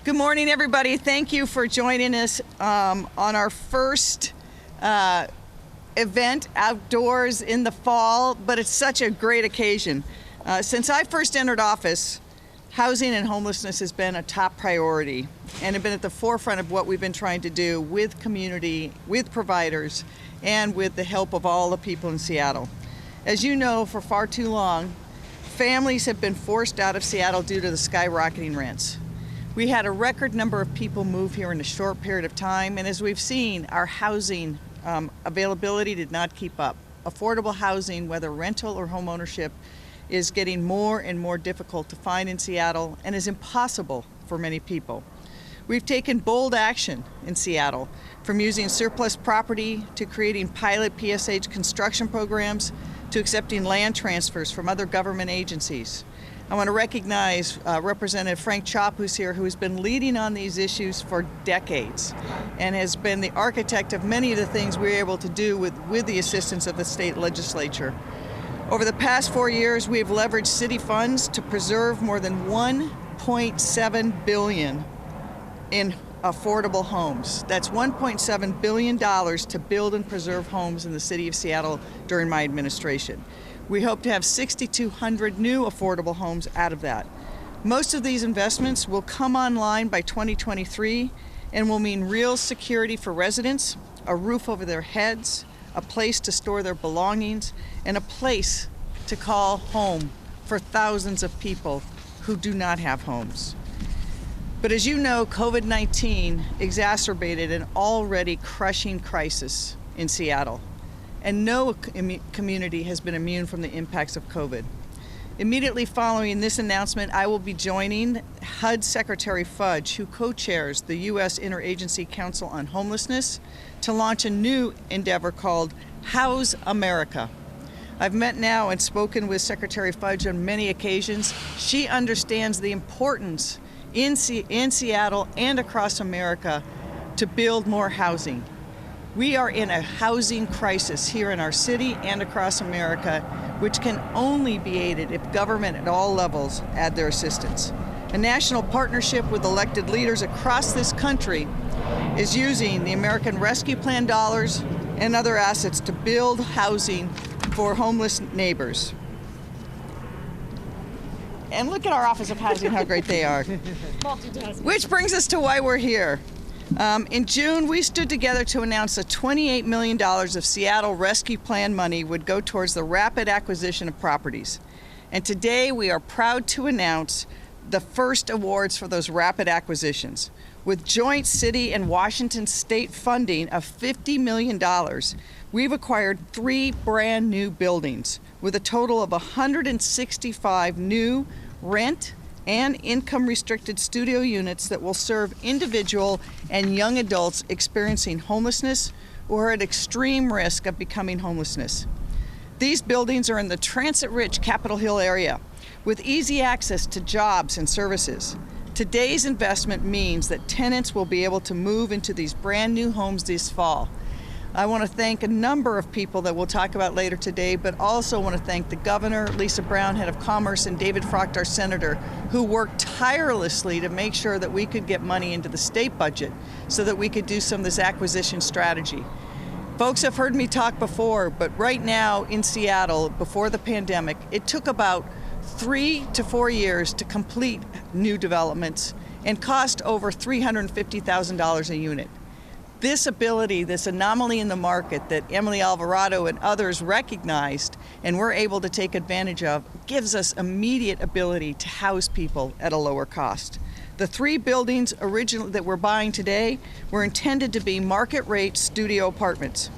Good morning, everybody. Thank you for joining us on our first event outdoors in the fall, but it's such a great occasion. Since I first entered office, housing and homelessness has been a top priority and have been at the forefront of what we've been trying to do with community, with providers, and with the help of all the people in Seattle. As you know, for far too long, families have been forced out of Seattle due to the skyrocketing rents. We had a record number of people move here in a short period of time, and as we've seen, our housing availability did not keep up. Affordable housing, whether rental or home ownership, is getting more and more difficult to find in Seattle and is impossible for many people. We've taken bold action in Seattle, from using surplus property to creating pilot PSH construction programs to accepting land transfers from other government agencies. I want to recognize Representative Frank Chop, who's here, who has been leading on these issues for decades and has been the architect of many of the things we're able to do with the assistance of the state legislature. Over the past 4 years, we have leveraged city funds to preserve more than $1.7 billion in affordable homes. That's $1.7 billion to build and preserve homes in the city of Seattle during my administration. We hope to have 6,200 new affordable homes out of that. Most of these investments will come online by 2023 and will mean real security for residents, a roof over their heads, a place to store their belongings, and a place to call home for thousands of people who do not have homes. But as you know, COVID-19 exacerbated an already crushing crisis in Seattle, and no community has been immune from the impacts of COVID. Immediately following this announcement, I will be joining HUD Secretary Fudge, who co-chairs the U.S. Interagency Council on Homelessness, to launch a new endeavor called House America. I've met now and spoken with Secretary Fudge on many occasions. She understands the importance in Seattle and across America to build more housing. We are in a housing crisis here in our city and across America, which can only be aided if government at all levels add their assistance. A national partnership with elected leaders across this country is using the American Rescue Plan dollars and other assets to build housing for homeless neighbors. And look at our Office of Housing, how great they are. Which brings us to why we're here. In June, we stood together to announce that $28 million of Seattle Rescue Plan money would go towards the rapid acquisition of properties. And today, we are proud to announce the first awards for those rapid acquisitions. With joint city and Washington state funding of $50 million, we've acquired 3 brand new buildings with a total of 165 new rent and income-restricted studio units that will serve individual and young adults experiencing homelessness or at extreme risk of becoming homelessness. These buildings are in the transit-rich Capitol Hill area with easy access to jobs and services. Today's investment means that tenants will be able to move into these brand new homes this fall. I want to thank a number of people that we'll talk about later today, but also want to thank the Governor, Lisa Brown, Head of Commerce, and David Frocht, our Senator, who worked tirelessly to make sure that we could get money into the state budget so that we could do some of this acquisition strategy. Folks have heard me talk before, but right now in Seattle, before the pandemic, it took about 3 to 4 years to complete new developments and cost over $350,000 a unit. This ability, this anomaly in the market that Emily Alvarado and others recognized and we're able to take advantage of, gives us immediate ability to house people at a lower cost. The 3 buildings originally that we're buying today were intended to be market-rate studio apartments.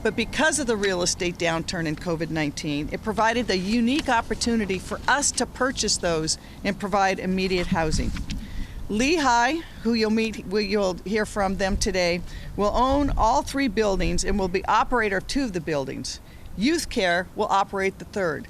But because of the real estate downturn in COVID-19, it provided the unique opportunity for us to purchase those and provide immediate housing. Lehigh, who you'll hear from them today, will own all 3 buildings and will be operator of 2 of the buildings. Youth Care will operate the 3rd.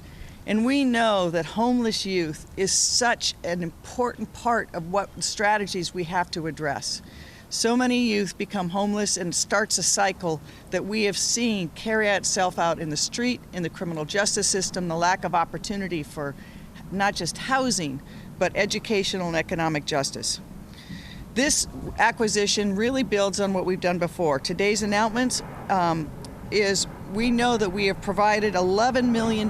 And we know that homeless youth is such an important part of what strategies we have to address. So many youth become homeless and it starts a cycle that we have seen carry itself out in the street, in the criminal justice system, the lack of opportunity for not just housing, but educational and economic justice. This acquisition really builds on what we've done before. Today's announcement is we know that we have provided $11 million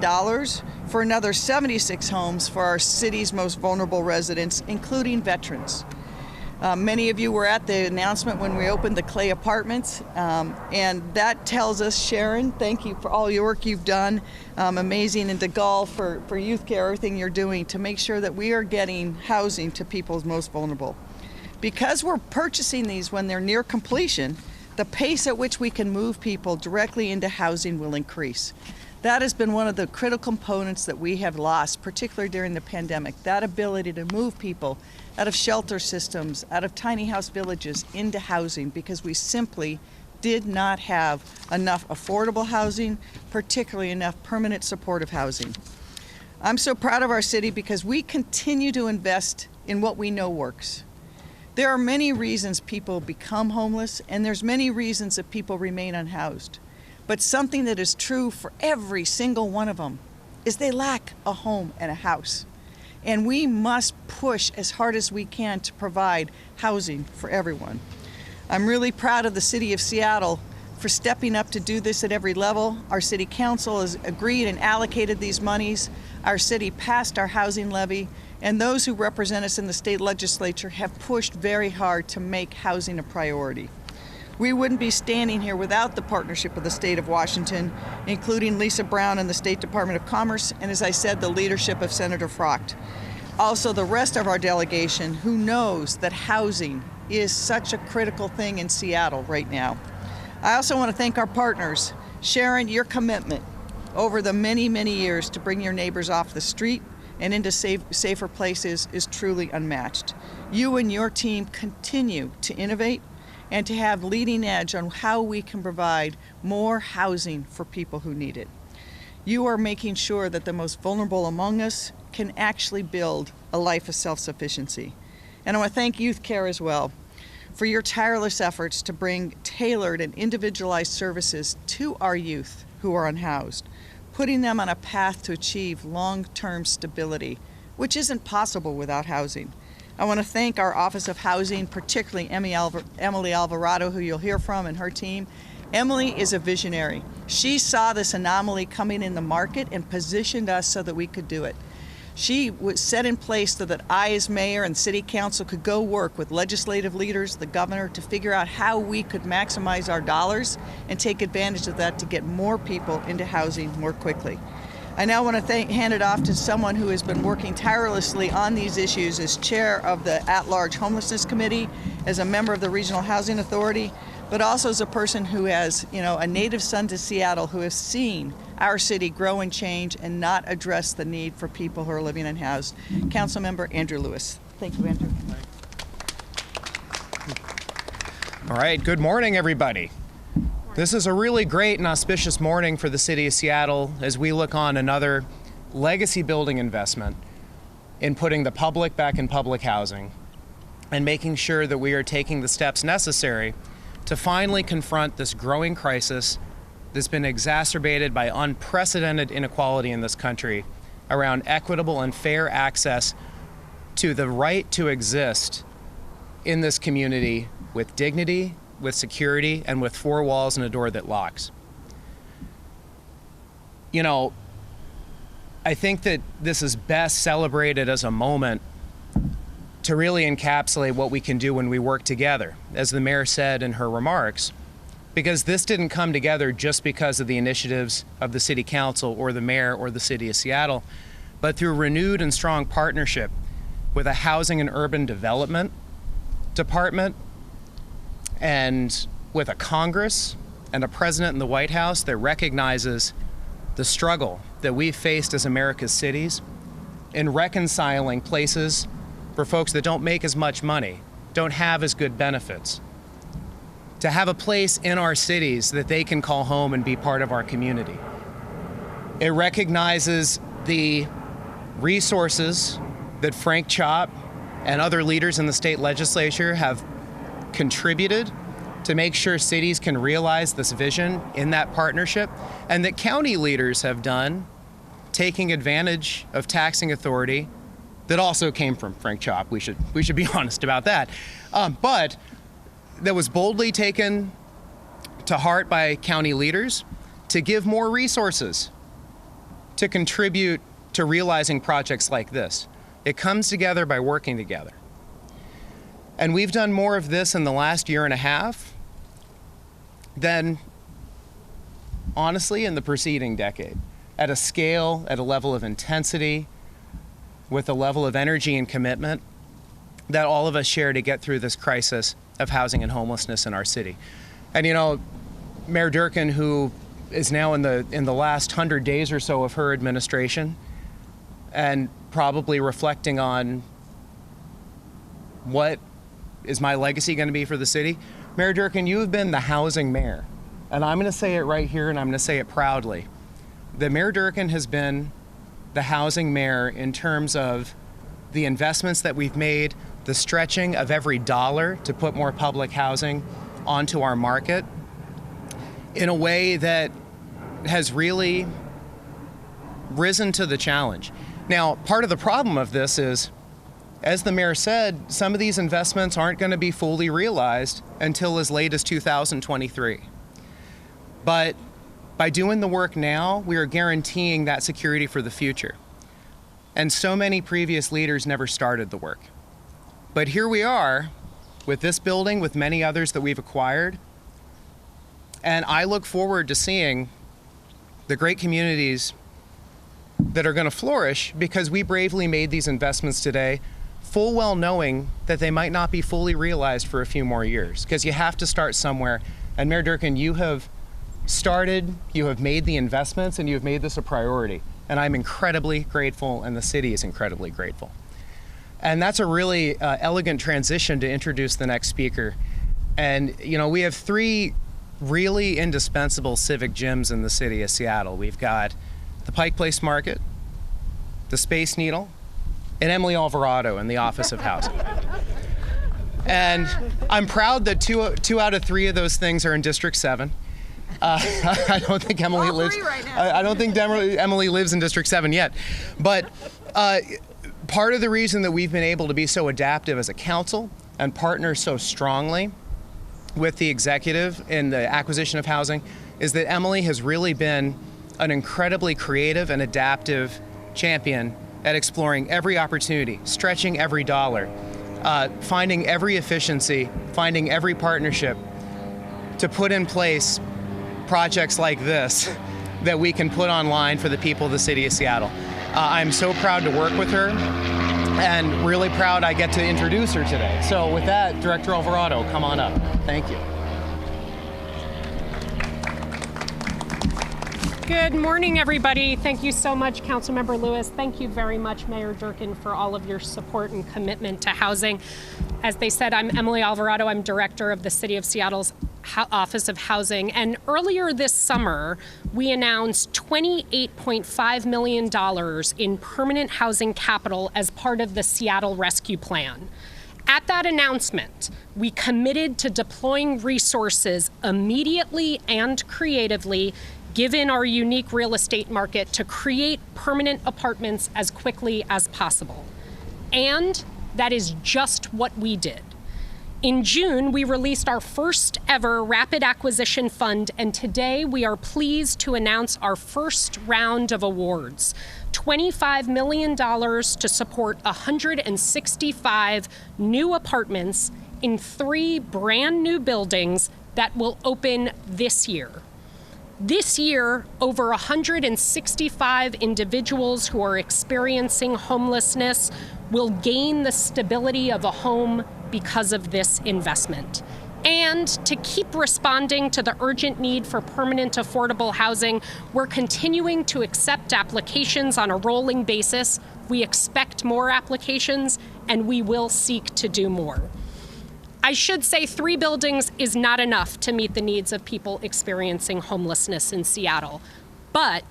for another 76 homes for our city's most vulnerable residents, including veterans. Many of you were at the announcement when we opened the Clay Apartments, and that tells us, Sharon, thank you for all your work you've done. Amazing, and Degale for youth care, everything you're doing to make sure that we are getting housing to people's most vulnerable. Because we're purchasing these when they're near completion, the pace at which we can move people directly into housing will increase. That has been one of the critical components that we have lost, particularly during the pandemic, that ability to move people out of shelter systems, out of tiny house villages into housing, because we simply did not have enough affordable housing, particularly enough permanent supportive housing. I'm so proud of our city because we continue to invest in what we know works. There are many reasons people become homeless, and there's many reasons that people remain unhoused. But something that is true for every single one of them is they lack a home and a house. And we must push as hard as we can to provide housing for everyone. I'm really proud of the city of Seattle for stepping up to do this at every level. Our city council has agreed and allocated these monies. Our city passed our housing levy, and those who represent us in the state legislature have pushed very hard to make housing a priority. We wouldn't be standing here without the partnership of the state of Washington, including Lisa Brown and the State Department of Commerce, and as I said, the leadership of Senator Frocht. Also, the rest of our delegation who knows that housing is such a critical thing in Seattle right now. I also want to thank our partners. Sharon, your commitment over the many, many years to bring your neighbors off the street and into safer places is truly unmatched. You and your team continue to innovate and to have leading edge on how we can provide more housing for people who need it. You are making sure that the most vulnerable among us can actually build a life of self-sufficiency. And I want to thank Youth Care as well for your tireless efforts to bring tailored and individualized services to our youth who are unhoused, putting them on a path to achieve long-term stability, which isn't possible without housing. I want to thank our Office of Housing, particularly Emily Alvarado, who you'll hear from, and her team. Emily is a visionary. She saw this anomaly coming in the market and positioned us so that we could do it. She was set in place so that I, as mayor and city council, could go work with legislative leaders, the governor, to figure out how we could maximize our dollars and take advantage of that to get more people into housing more quickly. I now want to hand it off to someone who has been working tirelessly on these issues as chair of the At-Large Homelessness Committee, as a member of the Regional Housing Authority, but also as a person who has, a native son to Seattle, who has seen our city grow and change and not address the need for people who are living unhoused. Councilmember Andrew Lewis. Thank you, Andrew. All right, good morning, everybody. This is a really great and auspicious morning for the city of Seattle as we look on another legacy building investment in putting the public back in public housing and making sure that we are taking the steps necessary to finally confront this growing crisis that's been exacerbated by unprecedented inequality in this country around equitable and fair access to the right to exist in this community with dignity, with security, and with four walls and a door that locks. I think that this is best celebrated as a moment to really encapsulate what we can do when we work together, as the mayor said in her remarks, because this didn't come together just because of the initiatives of the city council or the mayor or the city of Seattle, but through renewed and strong partnership with a housing and urban development department, and with a Congress and a president in the White House that recognizes the struggle that we've faced as America's cities in reconciling places for folks that don't make as much money, don't have as good benefits, to have a place in our cities that they can call home and be part of our community. It recognizes the resources that Frank Chop and other leaders in the state legislature have contributed to make sure cities can realize this vision in that partnership, and that county leaders have done, taking advantage of taxing authority that also came from Frank Chop. We should be honest about that. But that was boldly taken to heart by county leaders to give more resources to contribute to realizing projects like this. It comes together by working together. And we've done more of this in the last year and a half than, honestly, in the preceding decade. At a scale, at a level of intensity, with a level of energy and commitment that all of us share to get through this crisis of housing and homelessness in our city. And you know, Mayor Durkan, who is now in the last 100 days or so of her administration, and probably reflecting on what is my legacy going to be for the city. Mayor Durkan, you have been the housing mayor. And I'm going to say it right here, and I'm going to say it proudly. That Mayor Durkan has been the housing mayor in terms of the investments that we've made, the stretching of every dollar to put more public housing onto our market in a way that has really risen to the challenge. Now, part of the problem of this is, as the mayor said, some of these investments aren't going to be fully realized until as late as 2023. But by doing the work now, we are guaranteeing that security for the future. And so many previous leaders never started the work. But here we are with this building, with many others that we've acquired. And I look forward to seeing the great communities that are going to flourish because we bravely made these investments today, full well knowing that they might not be fully realized for a few more years, because you have to start somewhere. And Mayor Durkan, you have started, you have made the investments, and you have made this a priority. And I'm incredibly grateful, and the city is incredibly grateful. And that's a really elegant transition to introduce the next speaker. And you know, we have three really indispensable civic gyms in the city of Seattle. We've got the Pike Place Market, the Space Needle, and Emily Alvarado in the Office of Housing. And I'm proud that two out of three of those things are in District 7. I don't think Emily lives. Right now. I don't think Emily lives in District 7 yet. But part of the reason that we've been able to be so adaptive as a council and partner so strongly with the executive in the acquisition of housing is that Emily has really been an incredibly creative and adaptive champion at exploring every opportunity, stretching every dollar, finding every efficiency, finding every partnership to put in place projects like this that we can put online for the people of the city of Seattle. I'm so proud to work with her and really proud I get to introduce her today. So with that, Director Alvarado, come on up. Thank you. Good morning, everybody. Thank you so much, Councilmember Lewis. Thank you very much, Mayor Durkan, for all of your support and commitment to housing. As they said, I'm Emily Alvarado. I'm Director of the City of Seattle's Office of Housing. And earlier this summer, we announced $28.5 million in permanent housing capital as part of the Seattle Rescue Plan. At that announcement, we committed to deploying resources immediately and creatively, given our unique real estate market, to create permanent apartments as quickly as possible. And that is just what we did. In June, we released our first ever rapid acquisition fund, and today we are pleased to announce our first round of awards. $25 million to support 165 new apartments in 3 brand new buildings that will open this year. This year, over 165 individuals who are experiencing homelessness will gain the stability of a home because of this investment. And to keep responding to the urgent need for permanent affordable housing, we're continuing to accept applications on a rolling basis. We expect more applications, and we will seek to do more. I should say 3 buildings is not enough to meet the needs of people experiencing homelessness in Seattle, but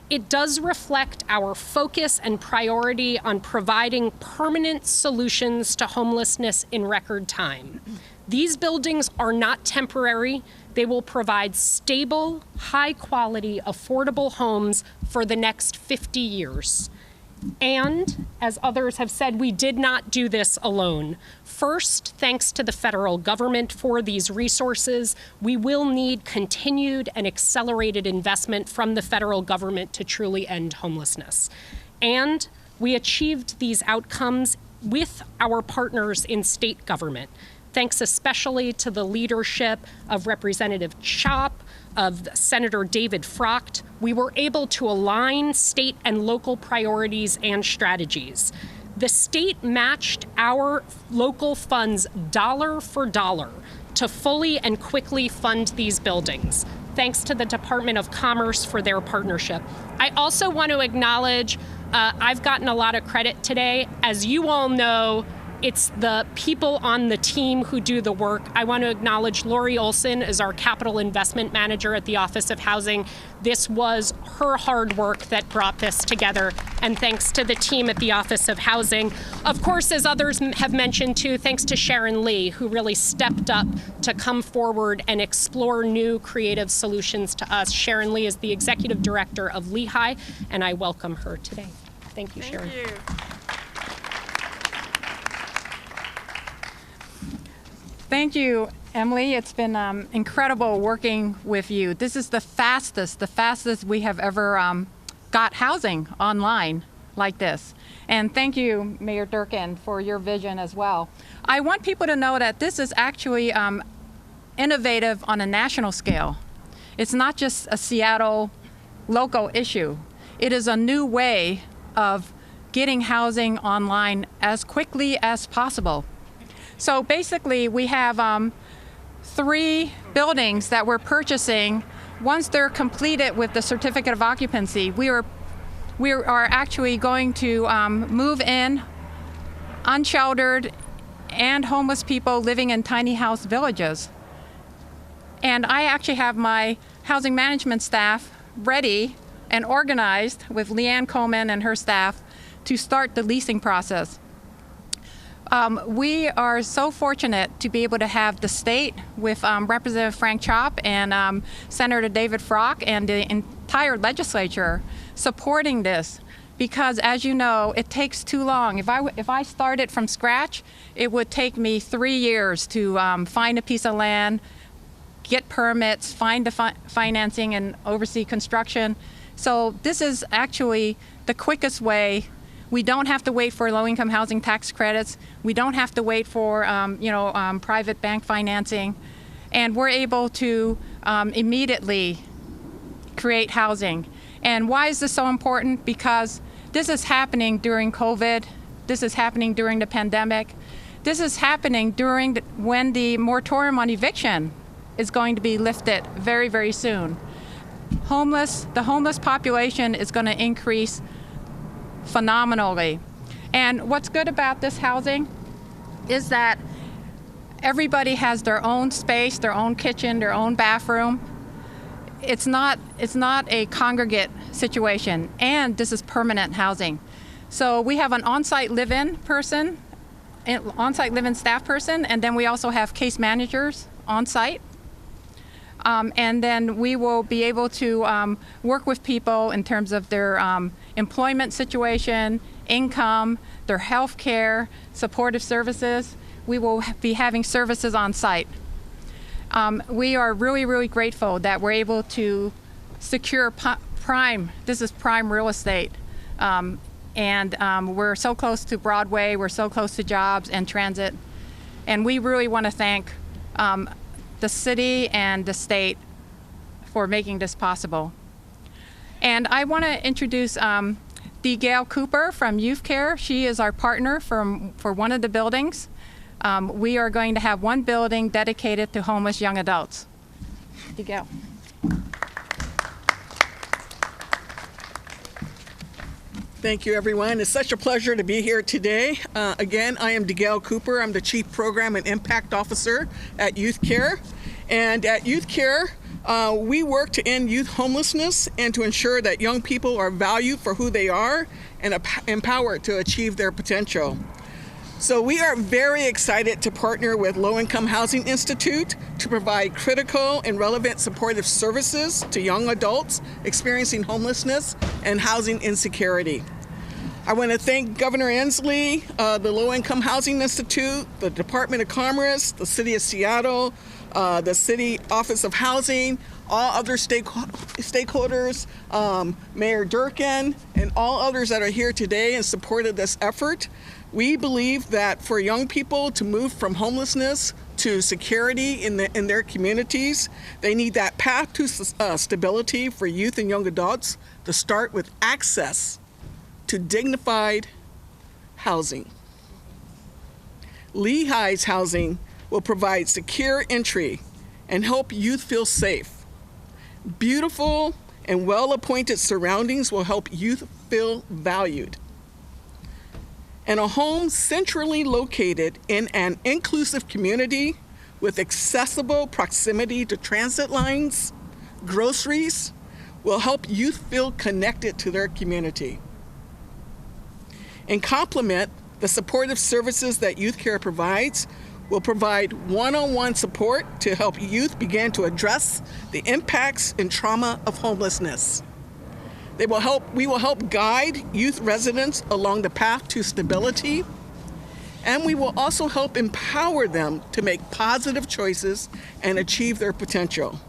it does reflect our focus and priority on providing permanent solutions to homelessness in record time. These buildings are not temporary. They will provide stable, high-quality, affordable homes for the next 50 years. And, as others have said, we did not do this alone. First, thanks to the federal government for these resources, we will need continued and accelerated investment from the federal government to truly end homelessness. And we achieved these outcomes with our partners in state government, thanks especially to the leadership of Representative Chop, of Senator David Frocht. We were able to align state and local priorities and strategies. The state matched our local funds dollar for dollar to fully and quickly fund these buildings, thanks to the Department of Commerce for their partnership. I also want to acknowledge, I've gotten a lot of credit today. As you all know, it's the people on the team who do the work. I want to acknowledge Lori Olson as our capital investment manager at the Office of Housing. This was her hard work that brought this together, and thanks to the team at the Office of Housing. Of course, as others have mentioned too, thanks to Sharon Lee, who really stepped up to come forward and explore new creative solutions to us. Sharon Lee is the executive director of Lehigh, and I welcome her today. Thank you, Sharon. Thank you. Thank you, Emily. It's been incredible working with you. This is the fastest we have ever got housing online like this. And thank you, Mayor Durkan, for your vision as well. I want people to know that this is actually innovative on a national scale. It's not just a Seattle local issue. It is a new way of getting housing online as quickly as possible. So basically, we have 3 buildings that we're purchasing. Once they're completed with the certificate of occupancy, we are actually going to move in unsheltered and homeless people living in tiny house villages. And I actually have my housing management staff ready and organized with Leanne Coleman and her staff to start the leasing process. We are so fortunate to be able to have the state with Representative Frank Chop and Senator David Frocht and the entire legislature supporting this, because as you know, it takes too long. If I started from scratch, it would take me 3 years to find a piece of land, get permits, find the financing, and oversee construction. So this is actually the quickest way. We don't have to wait for low-income housing tax credits. We don't have to wait for private bank financing. And we're able to immediately create housing. And why is this so important? Because this is happening during COVID. This is happening during the pandemic. This is happening when the moratorium on eviction is going to be lifted very, very soon. The homeless population is going to increase phenomenally. And what's good about this housing is that everybody has their own space, their own kitchen, their own bathroom. It's not a congregate situation, and this is permanent housing. So we have an on-site live-in person, on-site live-in staff person, and then we also have case managers on-site. And then we will be able to work with people in terms of their employment situation, income, their health care, supportive services. We will be having services on site. We are really, really grateful that we're able to secure prime real estate. And we're so close to Broadway, we're so close to jobs and transit. And we really want to thank the city and the state for making this possible. And I want to introduce Degale Cooper from Youth Care. She is our partner for one of the buildings. We are going to have one building dedicated to homeless young adults. Degale. Thank you, everyone. It's such a pleasure to be here today. Again, I am Degale Cooper. I'm the Chief Program and Impact Officer at Youth Care. And at Youth Care, we work to end youth homelessness and to ensure that young people are valued for who they are and empowered to achieve their potential. So we are very excited to partner with Low Income Housing Institute to provide critical and relevant supportive services to young adults experiencing homelessness and housing insecurity. I want to thank Governor Inslee, the Low Income Housing Institute, the Department of Commerce, the City of Seattle, the City Office of Housing, all other stakeholders, Mayor Durkan, and all others that are here today in support of this effort. We believe that for young people to move from homelessness to security in their communities, they need that path to stability for youth and young adults to start with access to dignified housing. Lehigh's housing will provide secure entry and help youth feel safe. Beautiful and well-appointed surroundings will help youth feel valued. And a home centrally located in an inclusive community with accessible proximity to transit lines, groceries, will help youth feel connected to their community. And complement the supportive services that Youth Care provides will provide one-on-one support to help youth begin to address the impacts and trauma of homelessness. We will help guide youth residents along the path to stability, and we will also help empower them to make positive choices and achieve their potential.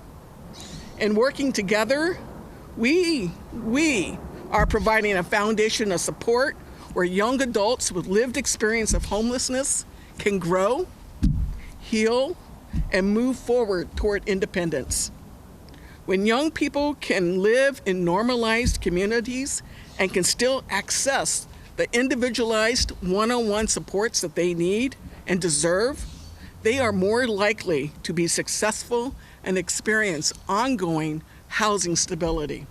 In working together, we are providing a foundation of support where young adults with lived experience of homelessness can grow, heal, and move forward toward independence. When young people can live in normalized communities and can still access the individualized one-on-one supports that they need and deserve, they are more likely to be successful and experience ongoing housing stability.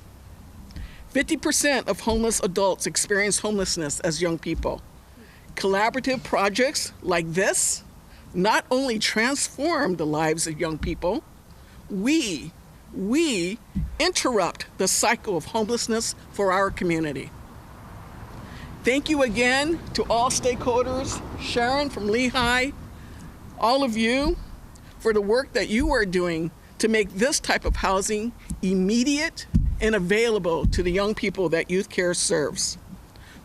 50% of homeless adults experience homelessness as young people. Collaborative projects like this not only transform the lives of young people, we interrupt the cycle of homelessness for our community. Thank you again to all stakeholders, Sharon from Lehigh, all of you, for the work that you are doing to make this type of housing immediate and available to the young people that Youth Care serves.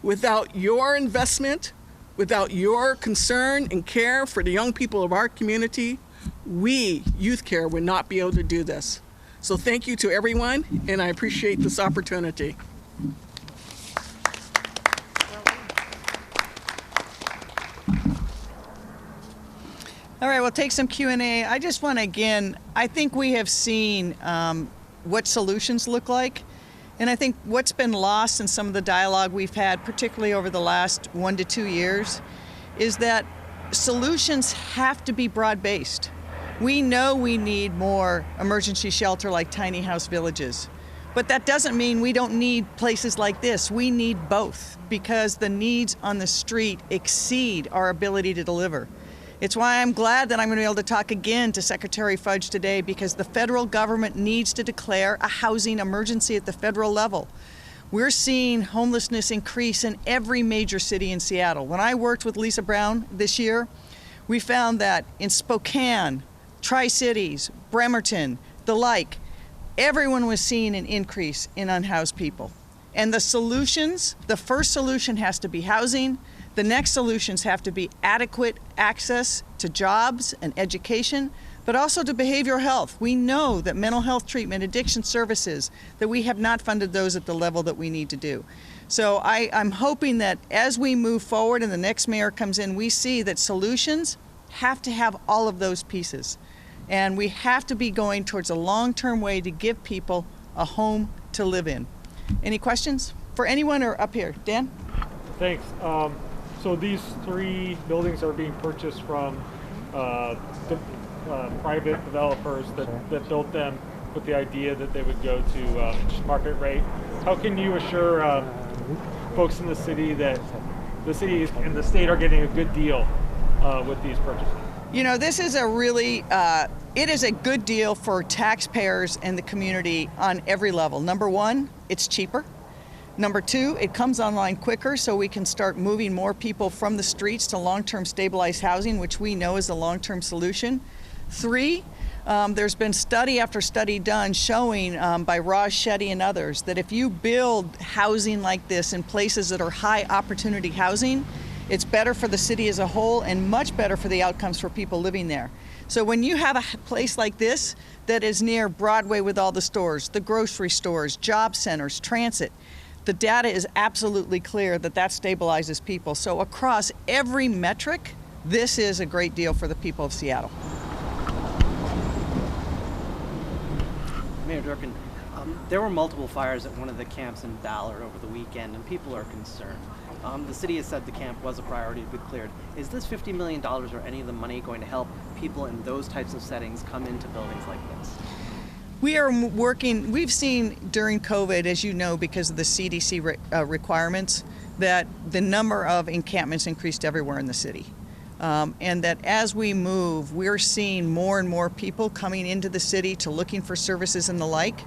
Without your investment, without your concern and care for the young people of our community, we, Youth Care, would not be able to do this. So thank you to everyone, and I appreciate this opportunity. All right, we'll take some Q&A. I just want to, again, I think we have seen what solutions look like. And I think what's been lost in some of the dialogue we've had, particularly over the last 1 to 2 years, is that solutions have to be broad-based. We know we need more emergency shelter like tiny house villages. But that doesn't mean we don't need places like this. We need both because the needs on the street exceed our ability to deliver. It's why I'm glad that I'm going to be able to talk again to Secretary Fudge today, because the federal government needs to declare a housing emergency at the federal level. We're seeing homelessness increase in every major city in Seattle. When I worked with Lisa Brown this year, we found that in Spokane, Tri-Cities, Bremerton, the like, everyone was seeing an increase in unhoused people. And the solutions, the first solution has to be housing. The next solutions have to be adequate access to jobs and education, but also to behavioral health. We know that mental health treatment, addiction services, that we have not funded those at the level that we need to do. So I'm hoping that as we move forward and the next mayor comes in, we see that solutions have to have all of those pieces. And we have to be going towards a long-term way to give people a home to live in. Any questions for anyone or up here? Dan? Thanks. So these 3 buildings are being purchased from private developers that built them with the idea that they would go to market rate. How can you assure folks in the city that the city and the state are getting a good deal with these purchases? You know, this is a really, it is a good deal for taxpayers and the community on every level. Number one, it's cheaper. Number 2, it comes online quicker, so we can start moving more people from the streets to long-term stabilized housing, which we know is a long-term solution. 3, There's been study after study done showing by Raj Shetty and others that if you build housing like this in places that are high opportunity housing, it's better for the city as a whole and much better for the outcomes for people living there. So when you have a place like this that is near Broadway with all the stores, the grocery stores, job centers, transit, the data is absolutely clear that that stabilizes people. So across every metric, this is a great deal for the people of Seattle. Mayor Durkan, there were multiple fires at one of the camps in Ballard over the weekend, and people are concerned. The city has said the camp was a priority to be cleared. Is this $50 million or any of the money going to help people in those types of settings come into buildings like this? We are working, we've seen during COVID, as you know, because of the CDC requirements, that the number of encampments increased everywhere in the city. And that as we move, we're seeing more and more people coming into the city to looking for services and the like.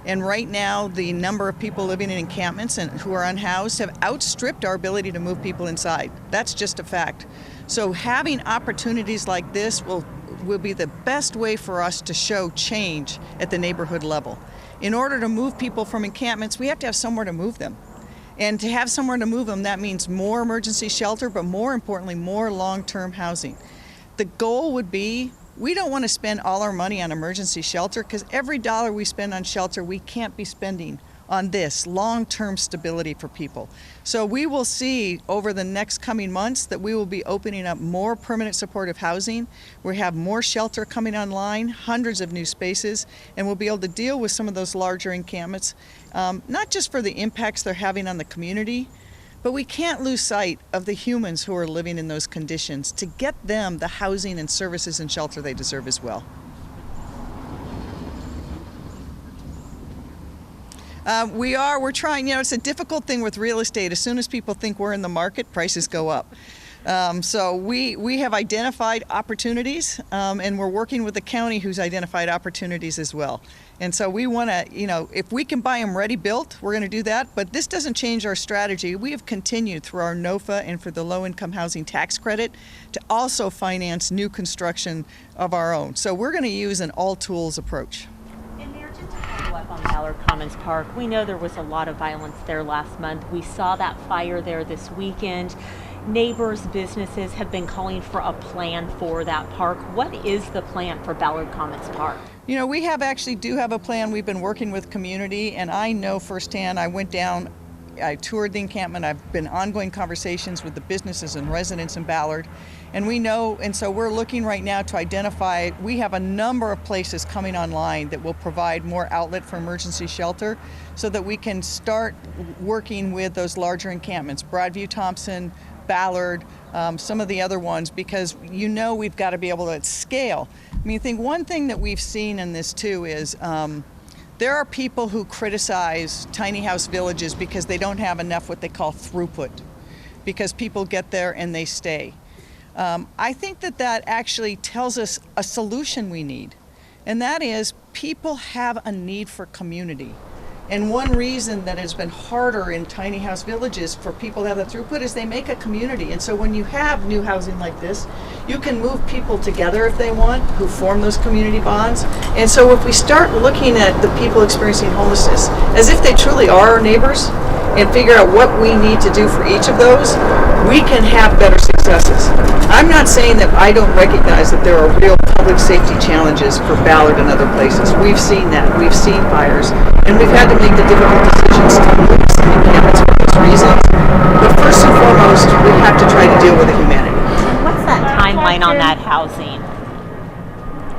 And right now, the number of people living in encampments and who are unhoused have outstripped our ability to move people inside. That's just a fact. So having opportunities like this will be the best way for us to show change at the neighborhood level. In order to move people from encampments, we have to have somewhere to move them. And to have somewhere to move them, that means more emergency shelter, but more importantly, more long-term housing. The goal would be, we don't want to spend all our money on emergency shelter because every dollar we spend on shelter, we can't be spending on this long-term stability for people. So we will see over the next coming months that we will be opening up more permanent supportive housing. We have more shelter coming online, hundreds of new spaces, and we'll be able to deal with some of those larger encampments, not just for the impacts they're having on the community, but we can't lose sight of the humans who are living in those conditions to get them the housing and services and shelter they deserve as well. We're trying, it's a difficult thing with real estate. As soon as people think we're in the market, prices go up. So we have identified opportunities, and we're working with the county who's identified opportunities as well. And so we want to, if we can buy them ready built, we're going to do that. But this doesn't change our strategy. We have continued through our NOFA and for the low-income housing tax credit to also finance new construction of our own. So we're going to use an all-tools approach. Up on Ballard Commons Park. We know there was a lot of violence there last month. We saw that fire there this weekend. Neighbors, businesses have been calling for a plan for that park. What is the plan for Ballard Commons Park? We do have a plan. We've been working with community, and I know firsthand. I went down, I toured the encampment. I've been ongoing conversations with the businesses and residents in Ballard. And we know, and so we're looking right now to identify, we have a number of places coming online that will provide more outlet for emergency shelter so that we can start working with those larger encampments, Broadview, Thompson, Ballard, some of the other ones, because we've got to be able to scale. I think one thing that we've seen in this too is there are people who criticize tiny house villages because they don't have enough what they call throughput, because people get there and they stay. I think that actually tells us a solution we need, and that is people have a need for community. And one reason that it's been harder in tiny house villages for people to have the throughput is they make a community. And so when you have new housing like this, you can move people together if they want, who form those community bonds. And so if we start looking at the people experiencing homelessness as if they truly are our neighbors and figure out what we need to do for each of those, we can have better successes. I'm not saying that I don't recognize that there are real public safety challenges for Ballard and other places. We've seen that. We've seen fires. And we've had to make the difficult decisions to move some encampments for those reasons. But first and foremost, we have to try to deal with the humanity. And what's that timeline on that housing?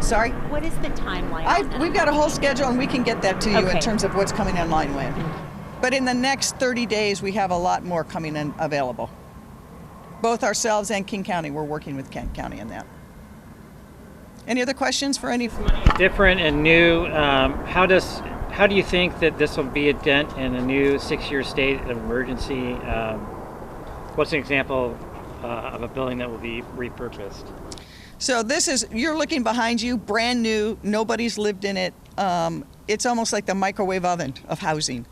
Sorry? What is the timeline on that? We've got a whole schedule, and we can get that to you in Okay. terms of what's coming online when. But in the next 30 days, we have a lot more coming in available. Both ourselves and King County, we're working with King County on that. Any other questions for any? Different and new. How do you think that this will be a dent in a new 6-year state of emergency? What's an example of a building that will be repurposed? So you're looking behind you, brand new, nobody's lived in it. It's almost like the microwave oven of housing.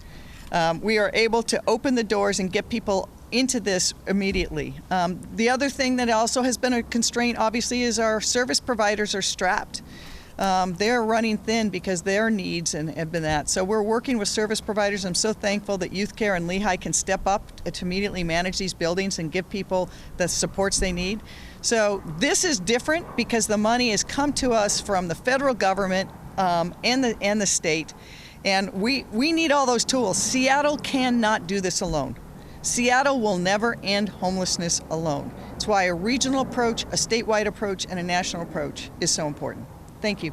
We are able to open the doors and get people into this immediately. The other thing that also has been a constraint, obviously, is our service providers are strapped. they're running thin because their needs have been that. So we're working with service providers. I'm so thankful that Youth Care and Lehigh can step up to immediately manage these buildings and give people the supports they need. So this is different because the money has come to us from the federal government and the state, and we need all those tools. Seattle cannot do this alone. Seattle will never end homelessness alone. It's why a regional approach, a statewide approach, and a national approach is so important. Thank you.